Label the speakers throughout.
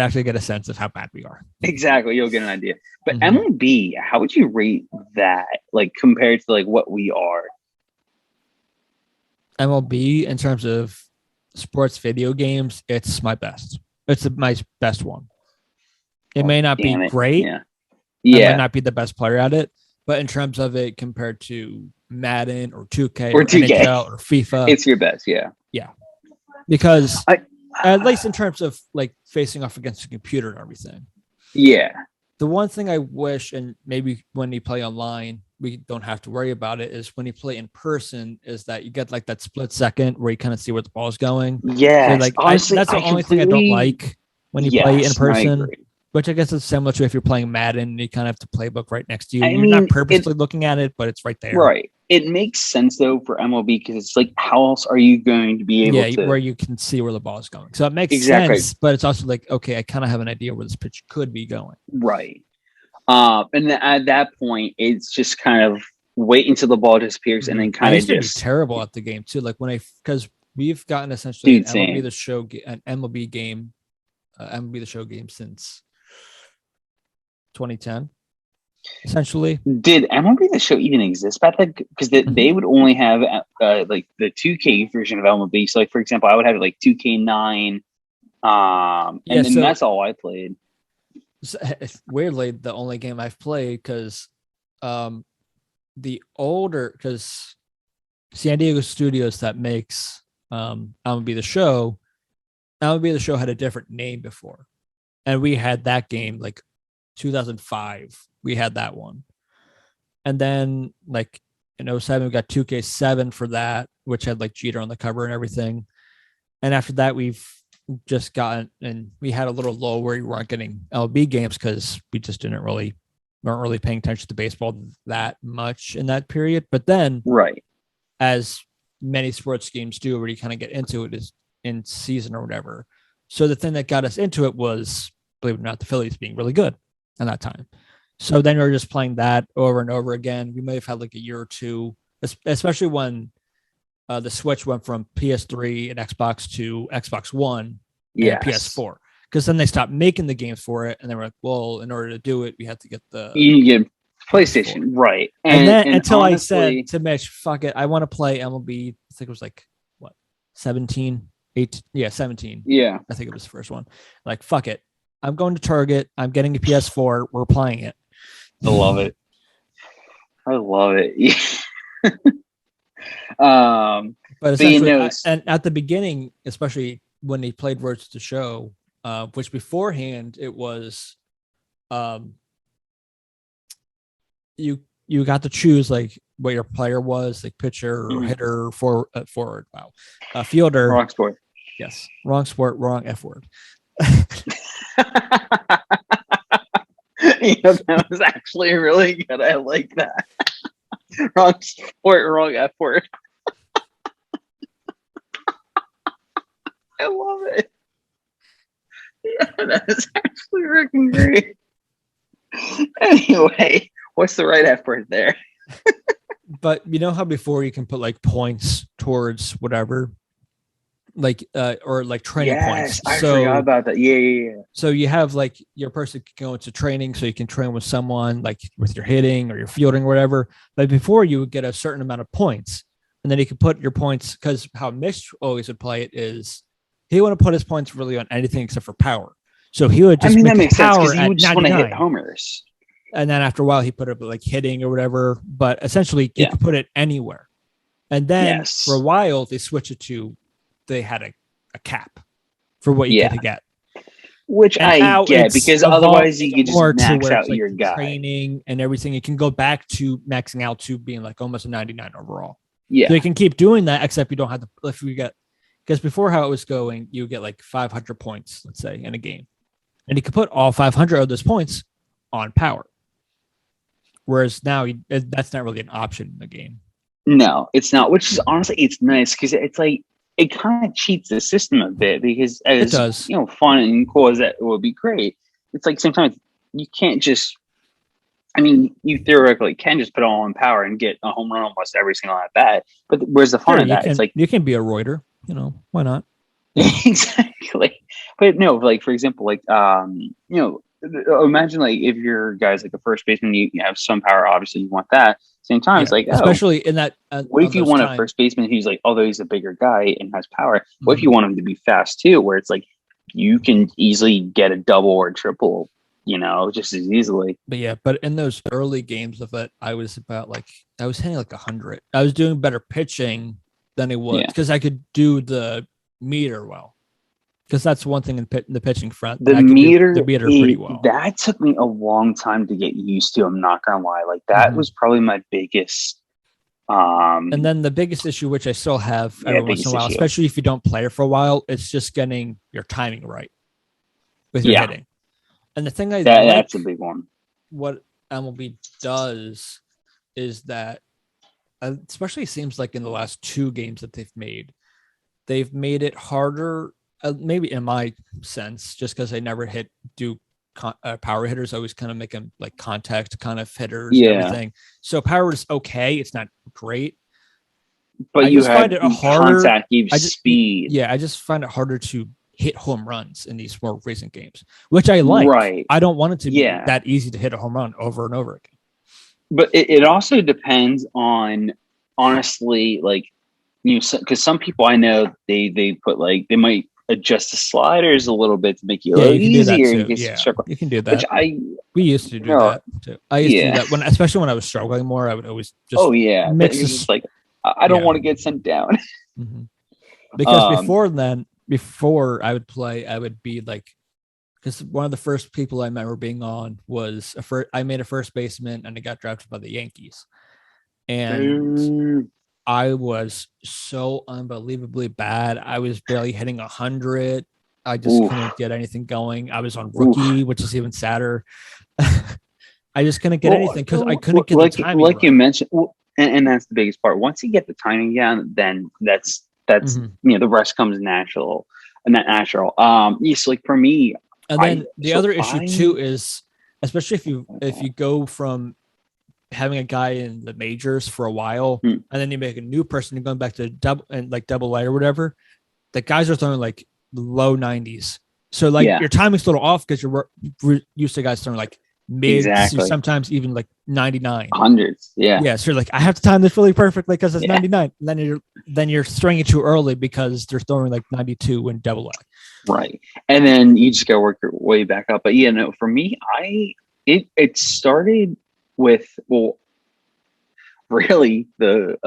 Speaker 1: actually get a sense of how bad we are.
Speaker 2: Exactly. You'll get an idea. But MLB, how would you rate that, like, compared to like what we are?
Speaker 1: MLB, in terms of sports video games, it's my best. It's my best one. It may not be great.
Speaker 2: Yeah.
Speaker 1: I might not be the best player at it, but in terms of it compared to Madden or 2K or 2K. NHL or FIFA,
Speaker 2: it's your best. Yeah.
Speaker 1: Yeah. Because at least in terms of like facing off against a computer and everything.
Speaker 2: Yeah.
Speaker 1: The one thing I wish, and maybe when you play online, we don't have to worry about it, is when you play in person, is that you get like that split second where you kind of see where the ball's going.
Speaker 2: Yeah.
Speaker 1: So, like, honestly, that's the only thing I don't like when you play in person. Which I guess is similar to if you're playing Madden, you kind of have the playbook right next to you. You're not purposely looking at it, but it's right there.
Speaker 2: Right. It makes sense though for MLB because it's like, how else are you going to be able to?
Speaker 1: Where you can see where the ball is going. So it makes sense, but it's also like, okay, I kind of have an idea where this pitch could be going.
Speaker 2: Right. And at that point, it's just kind of wait until the ball disappears and then kind of just
Speaker 1: be terrible at the game too. Like because we've gotten essentially an MLB game, MLB The Show game since 2010, essentially.
Speaker 2: Did MLB The Show even exist back then? Because they would only have like the 2K version of MLB. So, like, for example, I would have like 2K9, and then that's all I played.
Speaker 1: Weirdly, the only game I've played because San Diego Studios that makes MLB The Show had a different name before, and we had that game like 2005. We had that one, and then like in 2007 we got 2K7 for that, which had like Jeter on the cover and everything. And after that, we've just gotten, and we had a little lull where we weren't getting LB games because we just weren't really paying attention to baseball that much in that period. But then,
Speaker 2: right,
Speaker 1: as many sports games do, where you kind of get into it is in season or whatever. So the thing that got us into it was, believe it or not, the Phillies being really good at that time. So then we were just playing that over and over again. We may have had like a year or two, especially when the switch went from PS3 and Xbox to Xbox One and PS4. Because then they stopped making the games for it, and they were like, well, in order to do it, we have to get
Speaker 2: you get PlayStation, right?
Speaker 1: And then until honestly, I said to Mitch, fuck it, I want to play MLB. I think it was like, what, 17? 8, yeah, 17.
Speaker 2: Yeah.
Speaker 1: I think it was the first one. Like, fuck it. I'm going to Target. I'm getting a PS4. We're playing it.
Speaker 2: I love it.
Speaker 1: But essentially, and at the beginning, especially when he played Road to the Show, which beforehand it was, you got to choose like what your player was, like pitcher, or hitter, or forward. Wow, fielder.
Speaker 2: Wrong sport.
Speaker 1: Yes, wrong sport, wrong F word.
Speaker 2: That was actually really good. I like that. Wrong sport, wrong F word. I love it. Yeah, that is actually freaking great. Anyway, what's the right F word there?
Speaker 1: But you know how before you can put like points towards whatever, like or like training points.
Speaker 2: I forgot about that. Yeah.
Speaker 1: So you have like your person can go into training, so you can train with someone like with your hitting or your fielding or whatever. But before you would get a certain amount of points, and then you could put your points, because how Mitch always would play it is he wouldn't put his points really on anything except for power. So he would just
Speaker 2: that makes sense because he would just want to hit homers.
Speaker 1: And then after a while, he put it like hitting or whatever. But essentially, you could put it anywhere. And then for a while, they switched it to they had a cap for what you could get.
Speaker 2: Which I get, because otherwise you could just max out your guy.
Speaker 1: Training and everything. It can go back to maxing out to being like almost a 99 overall.
Speaker 2: Yeah.
Speaker 1: So you can keep doing that, except you don't have to, if you get, because before how it was going, you get like 500 points, let's say, in a game. And you could put all 500 of those points on power. Whereas now that's not really an option in the game.
Speaker 2: No, it's not, which is honestly, it's nice because it's like, it kind of cheats the system a bit, because as fun and cool as that would be great, it's like sometimes you can't just, I mean, you theoretically can just put it all on power and get a home run almost every single at bat. But where's the fun in that? It's like,
Speaker 1: you can be a Reuter, why not?
Speaker 2: Exactly. But no, like for example, like imagine like if your guy's like a first baseman, you have some power. Obviously, you want that. Same time, it's like
Speaker 1: especially in that.
Speaker 2: What if you want a first baseman who's like, although he's a bigger guy and has power? What if you want him to be fast too, where it's like you can easily get a double or a triple, just as easily.
Speaker 1: But in those early games of it, I was hitting like 100. I was doing better pitching than it was because I could do the meter well. Because that's one thing in the pitching front.
Speaker 2: The meter pretty well. That took me a long time to get used to. I'm not gonna lie. Like that was probably my biggest.
Speaker 1: And then the biggest issue, which I still have every once in a while, especially if you don't play it for a while, it's just getting your timing right with your hitting. And the thing that's
Speaker 2: a big one.
Speaker 1: What MLB does is that, especially seems like in the last 2 games that they've made it harder. Maybe in my sense, just because I never power hitters, I always kind of make them like contact kind of hitters and everything. So power is okay. It's not great.
Speaker 2: But you find it harder. Contact gives speed.
Speaker 1: Yeah, I just find it harder to hit home runs in these more recent games, which I like. Right. I don't want it to be that easy to hit a home run over and over again.
Speaker 2: But it also depends on, honestly, like, because some people I know, they put like, they might adjust the sliders a little bit to make you a little easier.
Speaker 1: You can do that. We used to do that too. I used to do that especially when I was struggling more. I would always just
Speaker 2: mix just like I don't want to get sent down.
Speaker 1: Because before I would play, I would be like, because one of the first people I remember being on was I made a first baseman and I got drafted by the Yankees, and I was so unbelievably bad. I was barely hitting 100. I just couldn't get anything going. I was on rookie, which is even sadder. I just couldn't get anything because I couldn't get the timing right.
Speaker 2: You mentioned, and that's the biggest part. Once you get the timing down, then that's the rest comes natural. Yes, like for me.
Speaker 1: And then the other issue too is, especially if you go from having a guy in the majors for a while, and then you make a new person going back to double A or whatever, the guys are throwing like low 90s. So like your timing's a little off because you're used to guys throwing like mid, sometimes even like 99,
Speaker 2: hundreds.
Speaker 1: Yeah. So you're like, I have to time this really perfectly because it's 99. And then you're throwing it too early because they're throwing like 92 in double A.
Speaker 2: Right. And then you just got to work your way back up. But for me, it started with, really the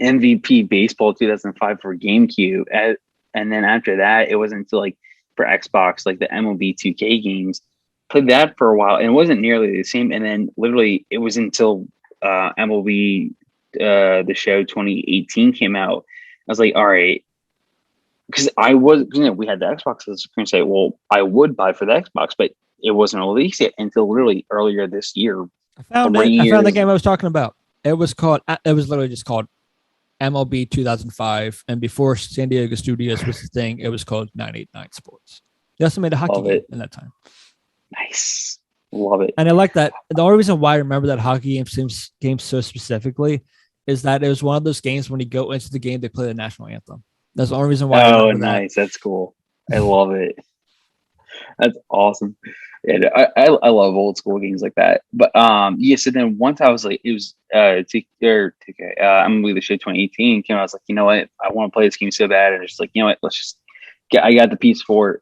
Speaker 2: MVP baseball 2005 for GameCube, and then after that it wasn't until like for Xbox, like the MLB 2K games. Played that for a while and it wasn't nearly the same, and then literally it was until MLB the Show 2018 came out. I was like, all right, because we had the Xbox. I was going to say, well, I would buy for the Xbox, but it wasn't released yet until literally earlier this year.
Speaker 1: I found the game I was talking about. It was literally just called MLB 2005. And before San Diego Studios was the thing, it was called 989 Sports. They also made a hockey game in that time.
Speaker 2: Nice. Love it.
Speaker 1: And I like that. The only reason why I remember that hockey game so specifically is that it was one of those games when you go into the game, they play the national anthem. That's the only reason why.
Speaker 2: Oh, nice. That's cool. I love it. That's awesome. And I love old school games like that. But so then once I was like, it was MLB The Show 2018 came out. I was like, you know what? I want to play this game so bad. And it's like, you know what? Let's just I got the PS4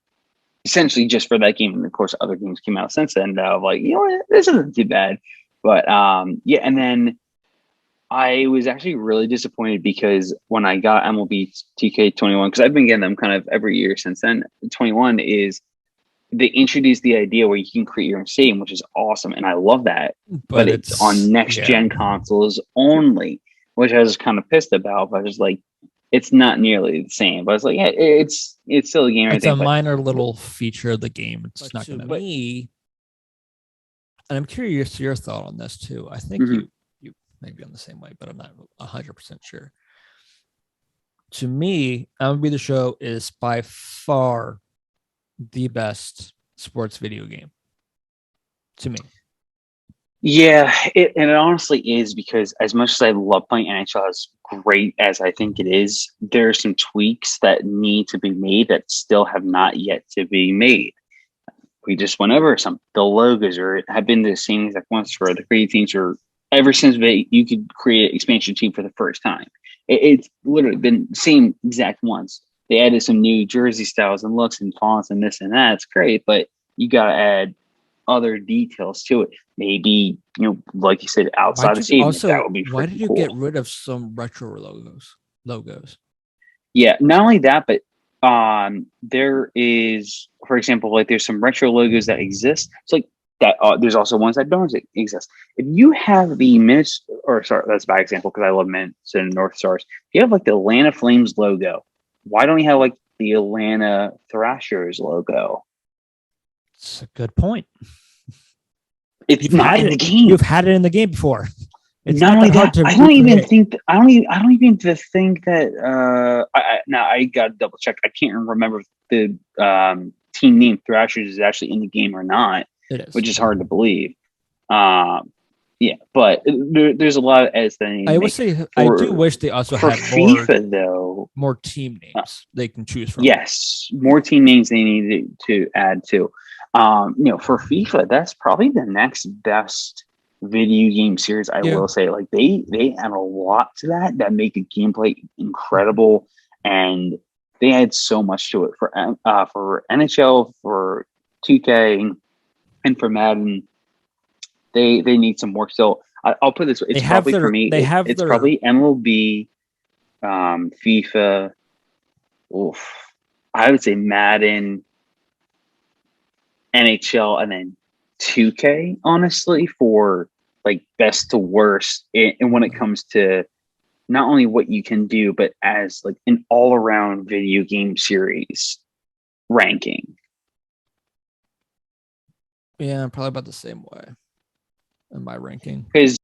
Speaker 2: essentially just for that game. And of course, other games came out since then. I'm like, you know what? This isn't too bad. But and then I was actually really disappointed because when I got MLB 2K21, because I've been getting them kind of every year since then, 21 is they introduced the idea where you can create your own stadium, which is awesome. And I love that. But it's on next gen consoles only, which I was kind of pissed about. But I was like, it's not nearly the same. But I was like, yeah, it's still a game.
Speaker 1: It's a minor little feature of the game. It's not going to be. And I'm curious your thought on this too. I think you may be on the same way, but I'm not 100% sure. To me, MLB The Show is by far the best sports video game. To me.
Speaker 2: Yeah, and it honestly is, because as much as I love playing NHL, as great as I think it is, there are some tweaks that need to be made that still have not yet to be made. We just went over the logos have been the same exact ones for the creative teams, or ever since you could create an expansion team for the first time. It's literally been the same exact ones. They added some new jersey styles and looks and fonts and this and that. It's great, but you got to add other details to it. Maybe, like you said, outside of stadium, that would be
Speaker 1: why did you
Speaker 2: cool.
Speaker 1: get rid of some retro logos?
Speaker 2: Yeah, not only that, but there is, for example, like there's some retro logos that exist. It's like that. There's also ones that don't exist. If you have the that's a bad example because I love Minnesota North Stars. If you have like the Atlanta Flames logo, why don't you have like the Atlanta Thrashers logo?
Speaker 1: It's a good point.
Speaker 2: It's not in the game.
Speaker 1: You've had it in the game before. It's
Speaker 2: not only that. I don't even think that. Now I got to double check. I can't remember if the team name Thrashers is actually in the game or not.
Speaker 1: It is,
Speaker 2: which is hard to believe. Yeah, but there's a lot of edits that I
Speaker 1: would say I do wish they also had
Speaker 2: FIFA though
Speaker 1: more team names they can choose from.
Speaker 2: Yes, more team names they need to add to. For FIFA, that's probably the next best video game series. I will say, like they add a lot to that make the gameplay incredible, and they add so much to it for NHL, for 2K, and for Madden. They need some more. So I'll put this way. It's probably for me. It's probably MLB, FIFA. Oof, I would say Madden, NHL, and then 2K. Honestly, for like best to worst, and when it comes to not only what you can do, but as like an all-around video game series ranking.
Speaker 1: Yeah, probably about the same way in my ranking.
Speaker 2: Because